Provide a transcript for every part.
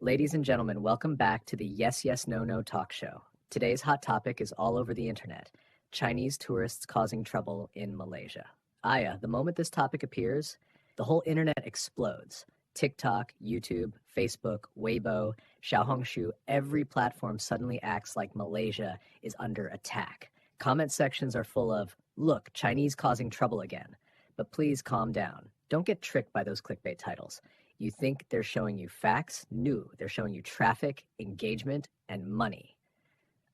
Ladies and gentlemen, welcome back to the Yes, Yes, No, No talk show. Today's hot topic is all over the internet: Chinese tourists causing trouble in Malaysia. Aya, the moment this topic appears, the whole internet explodes. TikTok, YouTube, Facebook, Weibo, Xiaohongshu, every platform suddenly acts like Malaysia is under attack. Comment sections are full of, "Look, Chinese causing trouble again." But please calm down. Don't get tricked by those clickbait titles. You think they're showing you facts? No, they're showing you traffic, engagement, and money.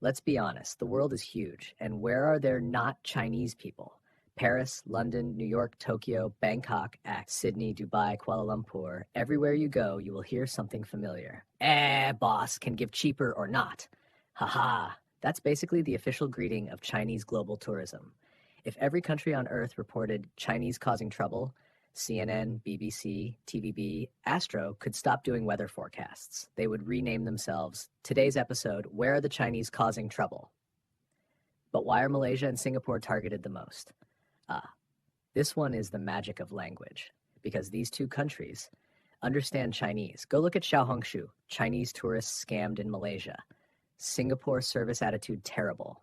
Let's be honest, the world is huge, and where are there not Chinese people? Paris, London, New York, Tokyo, Bangkok, Sydney, Dubai, Kuala Lumpur. Everywhere you go, you will hear something familiar. Boss, can give cheaper or not. Haha. That's basically the official greeting of Chinese global tourism. If every country on earth reported Chinese causing trouble, CNN, BBC, TVB, Astro could stop doing weather forecasts. They would rename themselves, today's episode, Where are the Chinese Causing Trouble? But why are Malaysia and Singapore targeted the most? This one is the magic of language, because these two countries understand Chinese. Go look at Xiaohongshu, Chinese tourists scammed in Malaysia. Singapore service attitude terrible.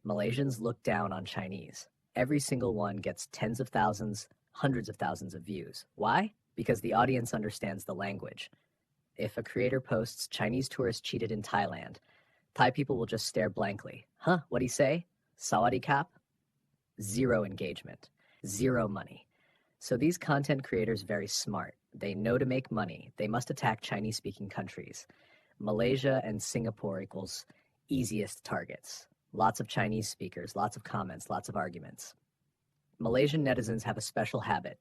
Malaysians look down on Chinese. Every single one gets tens of thousands, hundreds of thousands of views. Why? Because the audience understands the language. If a creator posts Chinese tourists cheated in Thailand, Thai people will just stare blankly. Huh, what'd he say? Sawadee Kap? Zero engagement, zero money. So these content creators very smart. They know to make money. They must attack Chinese-speaking countries. Malaysia and Singapore equals easiest targets. Lots of Chinese speakers, lots of comments, lots of arguments. Malaysian netizens have a special habit.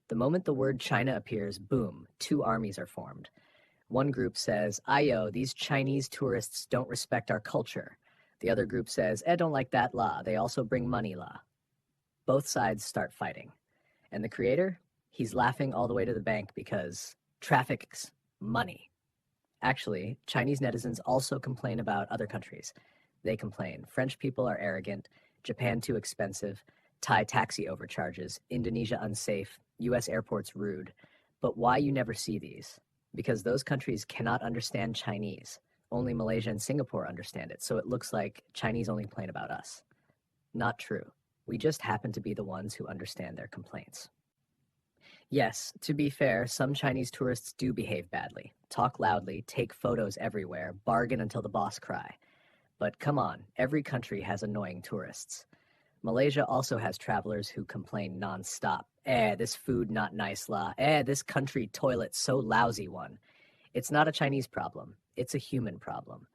The moment the word China appears, boom, two armies are formed. One group says, "Ayo, these Chinese tourists don't respect our culture." The other group says, don't like that la, they also bring money la. Both sides start fighting. And the creator? He's laughing all the way to the bank because traffic's money. Actually, Chinese netizens also complain about other countries. They complain French people are arrogant, Japan too expensive, Thai taxi overcharges, Indonesia unsafe, US airports rude. But why you never see these? Because those countries cannot understand Chinese. Only Malaysia and Singapore understand it, so it looks like Chinese only complain about us. Not true. We just happen to be the ones who understand their complaints. Yes, to be fair, some Chinese tourists do behave badly, talk loudly, take photos everywhere, bargain until the boss cry. But come on, every country has annoying tourists. Malaysia also has travelers who complain non-stop. This food not nice la. This country toilet so lousy one. It's not a Chinese problem. It's a human problem.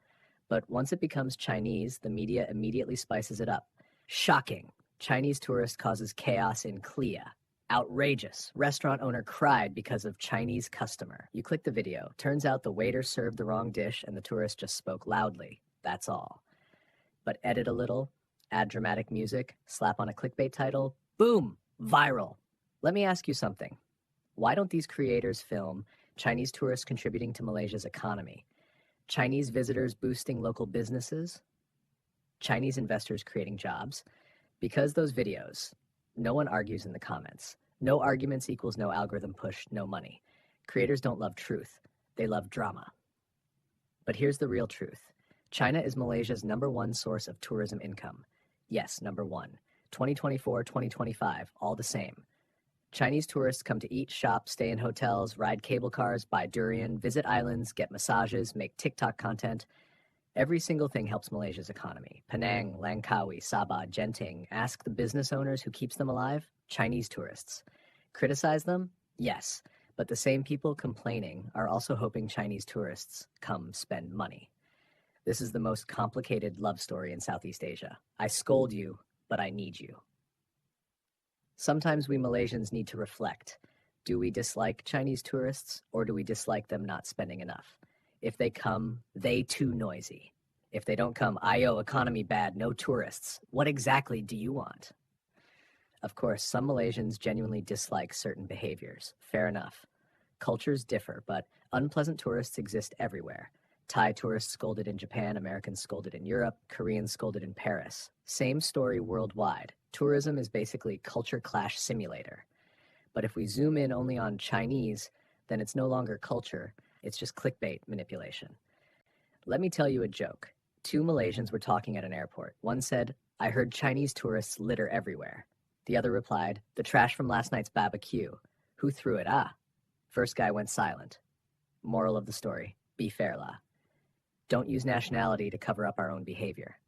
But once it becomes Chinese, the media immediately spices it up. Shocking. Chinese tourist causes chaos in Clea. Outrageous. Restaurant owner cried because of Chinese customer. You click the video. Turns out the waiter served the wrong dish and the tourist just spoke loudly. That's all. But edit a little, add dramatic music, slap on a clickbait title, boom, viral. Let me ask you something. Why don't these creators film Chinese tourists contributing to Malaysia's economy? Chinese visitors boosting local businesses? Chinese investors creating jobs? Because those videos, no one argues in the comments. No arguments equals no algorithm push, no money. Creators don't love truth. They love drama. But here's the real truth. China is Malaysia's #1 source of tourism income. Yes, #1. 2024, 2025, all the same. Chinese tourists come to eat, shop, stay in hotels, ride cable cars, buy durian, visit islands, get massages, make TikTok content. Every single thing helps Malaysia's economy. Penang, Langkawi, Sabah, Genting. Ask the business owners who keeps them alive? Chinese tourists. Criticize them? Yes. But the same people complaining are also hoping Chinese tourists come spend money. This is the most complicated love story in Southeast Asia. I scold you, but I need you. Sometimes we Malaysians need to reflect. Do we dislike Chinese tourists, or do we dislike them not spending enough? If they come, they too noisy. If they don't come, IO, economy bad, no tourists. What exactly do you want? Of course, some Malaysians genuinely dislike certain behaviors. Fair enough. Cultures differ, but unpleasant tourists exist everywhere. Thai tourists scolded in Japan, Americans scolded in Europe, Koreans scolded in Paris. Same story worldwide. Tourism is basically culture clash simulator. But if we zoom in only on Chinese, then it's no longer culture, It's just clickbait manipulation. Let me tell you a joke. Two Malaysians were talking at an airport. One said, "I heard Chinese tourists litter everywhere." The other replied, "The trash from last night's barbecue. Who threw it? Ah." First guy went silent. Moral of the story, be fair lah. Don't use nationality to cover up our own behavior.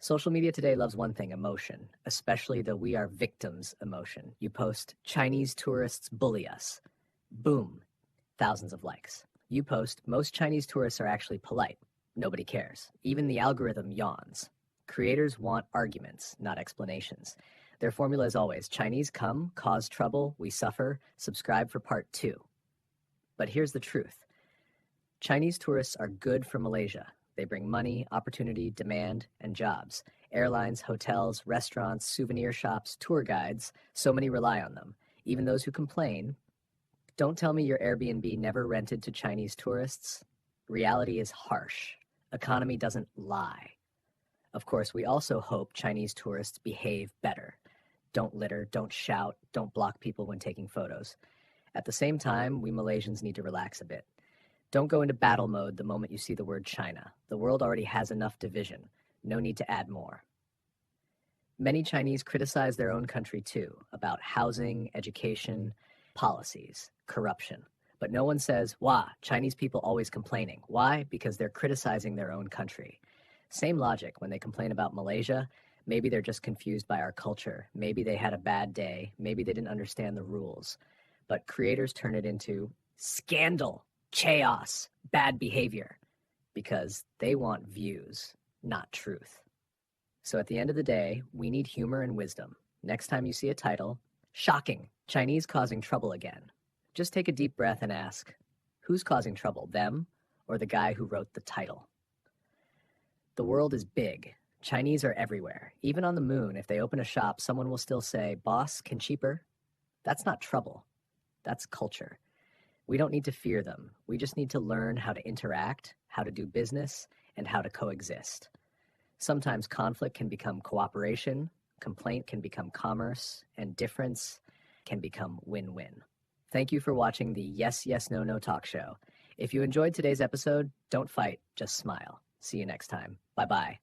Social media today loves one thing, emotion, especially the we are victims emotion. You post, "Chinese tourists bully us." Boom, thousands of likes. You post, "Most Chinese tourists are actually polite." Nobody cares. Even the algorithm yawns. Creators want arguments, not explanations. Their formula is always, Chinese come, cause trouble, we suffer, subscribe for part 2. But here's the truth. Chinese tourists are good for Malaysia. They bring money, opportunity, demand, and jobs. Airlines, hotels, restaurants, souvenir shops, tour guides, so many rely on them. Even those who complain. Don't tell me your Airbnb never rented to Chinese tourists. Reality is harsh. Economy doesn't lie. Of course, we also hope Chinese tourists behave better. Don't litter, don't shout, don't block people when taking photos. At the same time, we Malaysians need to relax a bit. Don't go into battle mode the moment you see the word China. The world already has enough division. No need to add more. Many Chinese criticize their own country too, about housing, education, policies, corruption. But no one says, "Wah, Chinese people always complaining." Why? Because they're criticizing their own country. Same logic when they complain about Malaysia. Maybe they're just confused by our culture. Maybe they had a bad day. Maybe they didn't understand the rules. But creators turn it into scandal, chaos, bad behavior, because they want views, not truth. So at the end of the day, we need humor and wisdom. Next time you see a title, "Shocking, Chinese causing trouble again," just take a deep breath and ask, who's causing trouble, them or the guy who wrote the title? The world is big. Chinese are everywhere. Even on the moon, if they open a shop, someone will still say, "Boss, can cheaper?" That's not trouble. That's culture. We don't need to fear them. We just need to learn how to interact, how to do business, and how to coexist. Sometimes conflict can become cooperation, complaint can become commerce, and difference can become win-win. Thank you for watching the Yes, Yes, No, No talk show. If you enjoyed today's episode, don't fight, just smile. See you next time. Bye-bye.